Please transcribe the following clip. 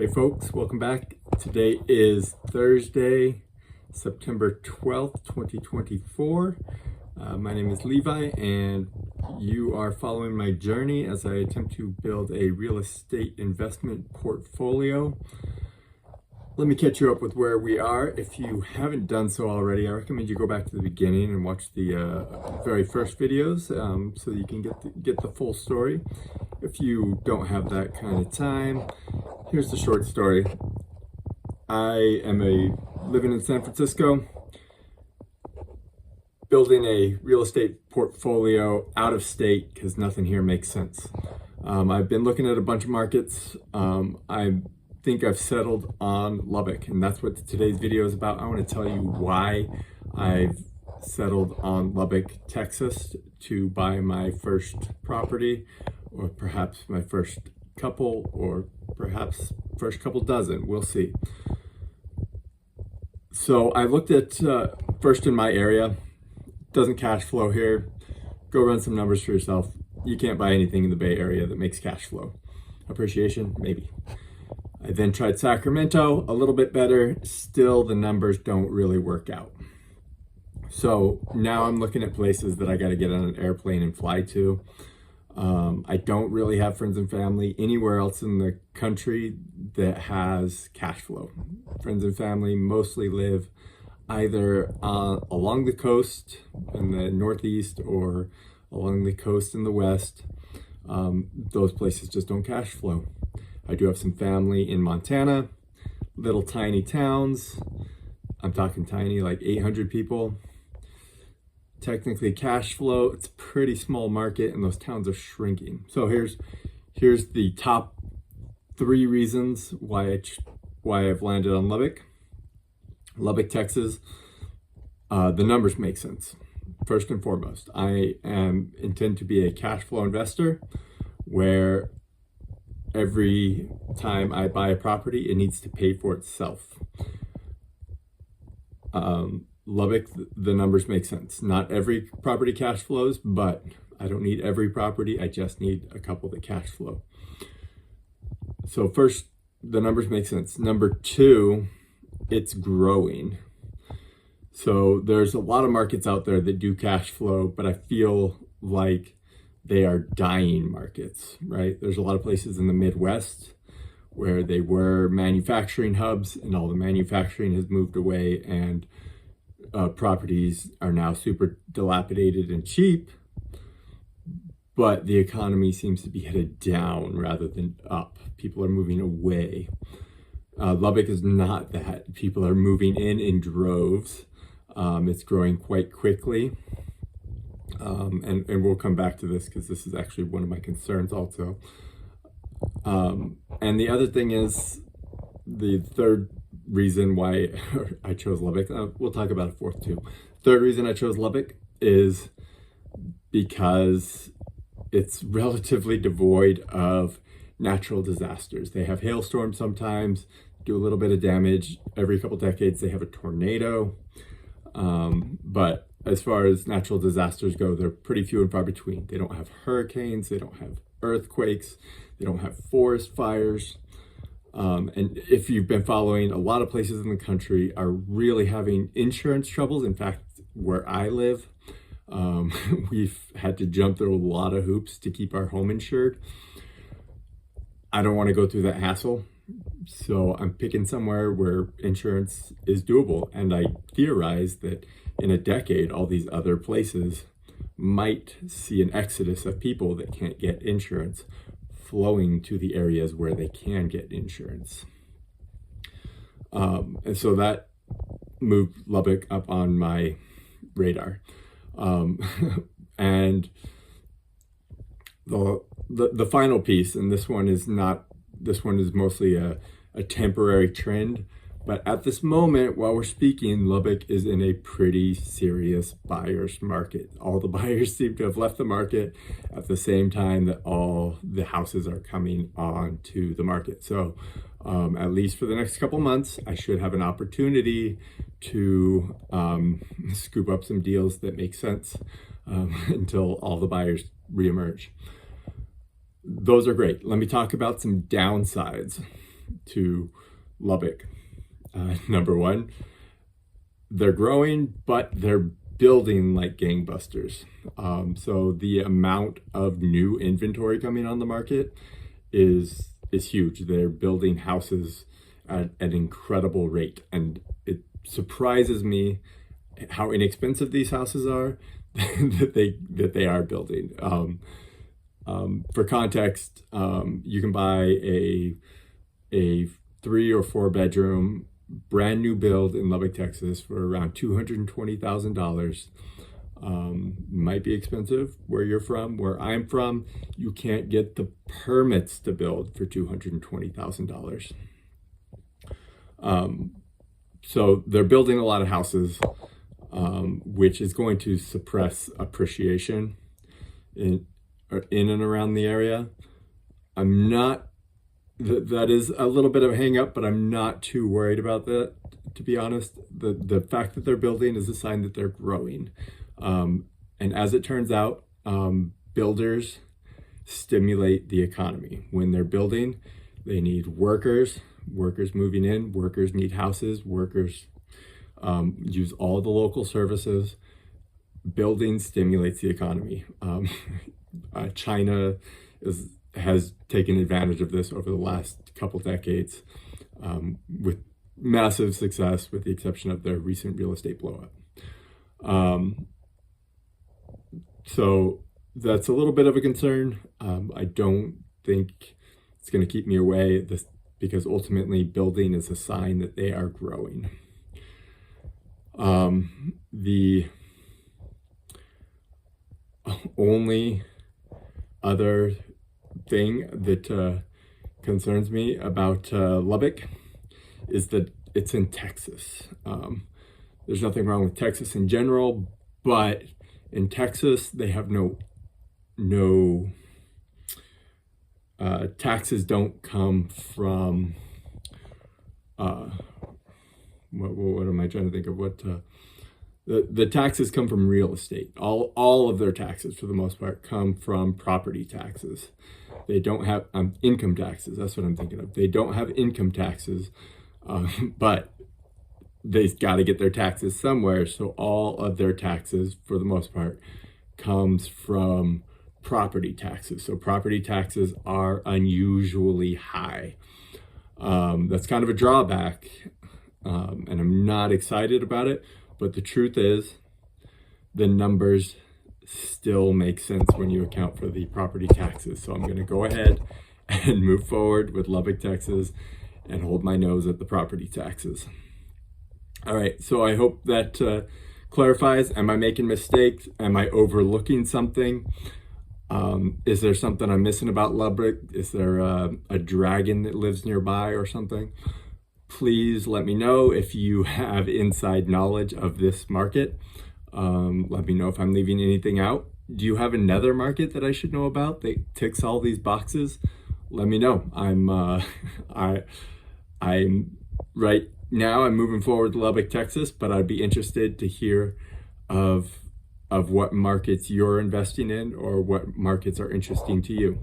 Hey folks, welcome back. Today is Thursday, September 12th, 2024. My name is Levi and you are following my journey as I attempt to build a real estate investment portfolio. Let me catch you up with where we are. If you haven't done so already, I recommend you go back to the beginning and watch the very first videos so you can get the full story. If you don't have that kind of time, here's the short story. I am living in San Francisco, building a real estate portfolio out of state because nothing here makes sense. I've been looking at a bunch of markets. I think I've settled on Lubbock, and that's what today's video is about. I want to tell you why I've settled on Lubbock, Texas to buy my first property, or perhaps my first couple, or perhaps first couple dozen. We'll see. So I looked at first in my area. Doesn't cash flow here. Go run some numbers for yourself. You can't buy anything in the Bay Area that makes cash flow. Appreciation, maybe. I then tried Sacramento, a little bit better. Still, the numbers don't really work out. So now I'm looking at places that I got to get on an airplane and fly to. I don't really have friends and family anywhere else in the country that has cash flow. Friends and family mostly live either along the coast in the Northeast or along the coast in the West. Those places just don't cash flow. I do have some family in Montana, little tiny towns. I'm talking tiny, like 800 people. Technically cash flow, it's a pretty small market and those towns are shrinking. So here's the top 3 reasons why I've landed on Lubbock, Texas. The numbers make sense. First and foremost, I intend to be a cash flow investor where every time I buy a property, it needs to pay for itself. Lubbock, the numbers make sense. Not every property cash flows, but I don't need every property. I just need a couple that cash flow. So first, the numbers make sense. Number 2, it's growing. So there's a lot of markets out there that do cash flow, but I feel like they are dying markets, right? There's a lot of places in the Midwest where they were manufacturing hubs and all the manufacturing has moved away, and properties are now super dilapidated and cheap, but the economy seems to be headed down rather than up. People are moving away. Lubbock is not that. People are moving in droves. It's growing quite quickly. And we'll come back to this because this is actually one of my concerns also. And the other thing is, the third reason why I chose Lubbock, we'll talk about a fourth too. Third reason I chose Lubbock is because it's relatively devoid of natural disasters. They have hailstorms sometimes, do a little bit of damage. Every couple decades they have a tornado. But as far as natural disasters go, they're pretty few and far between. They don't have hurricanes, they don't have earthquakes, they don't have forest fires. And if you've been following, a lot of places in the country are really having insurance troubles. In fact, where I live, we've had to jump through a lot of hoops to keep our home insured. I don't want to go through that hassle. So I'm picking somewhere where insurance is doable. And I theorize that in a decade, all these other places might see an exodus of people that can't get insurance flowing to the areas where they can get insurance. And so that moved Lubbock up on my radar. And the final piece, and this one is mostly a temporary trend, but at this moment, while we're speaking, Lubbock is in a pretty serious buyer's market. All the buyers seem to have left the market at the same time that all the houses are coming onto the market. So at least for the next couple months, I should have an opportunity to scoop up some deals that make sense until all the buyers reemerge. Those are great. Let me talk about some downsides. to Lubbock. Number one, they're growing, but they're building like gangbusters. So the amount of new inventory coming on the market is huge. They're building houses at an incredible rate, and it surprises me how inexpensive these houses are that they are building. For context, you can buy a 3 or 4 bedroom brand new build in Lubbock, Texas for around $220,000. Might be expensive where you're from. Where I'm from, you can't get the permits to build for $220,000. So they're building a lot of houses, which is going to suppress appreciation in and around the area. I'm not, that is a little bit of a hang up, but I'm not too worried about that, to be honest. The fact that they're building is a sign that they're growing. And as it turns out, builders stimulate the economy. When they're building, they need workers moving in, workers need houses, workers use all the local services. Building stimulates the economy. China has taken advantage of this over the last couple decades with massive success, with the exception of their recent real estate blowup. So that's a little bit of a concern. I don't think it's going to keep me away, because ultimately building is a sign that they are growing. The only other thing that concerns me about Lubbock is that it's in Texas. There's nothing wrong with Texas in general, but in Texas they have no taxes don't come from what am I trying to think of? What the taxes come from real estate. All of their taxes, for the most part, come from property taxes. They don't have income taxes. That's what I'm thinking of. They don't have income taxes, but they've got to get their taxes somewhere. So all of their taxes, for the most part, comes from property taxes. So property taxes are unusually high. That's kind of a drawback, and I'm not excited about it. But the truth is, the numbers still make sense when you account for the property taxes. So I'm going to go ahead and move forward with Lubbock, Texas, and hold my nose at the property taxes. All right, so I hope that clarifies. Am I making mistakes? Am I overlooking something? Is there something I'm missing about Lubbock? Is there a dragon that lives nearby or something? Please let me know if you have inside knowledge of this market. Let me know if I'm leaving anything out. Do you have another market that I should know about that ticks all these boxes? Let me know. I'm right now I'm moving forward to Lubbock, Texas, but I'd be interested to hear of what markets you're investing in or what markets are interesting to you.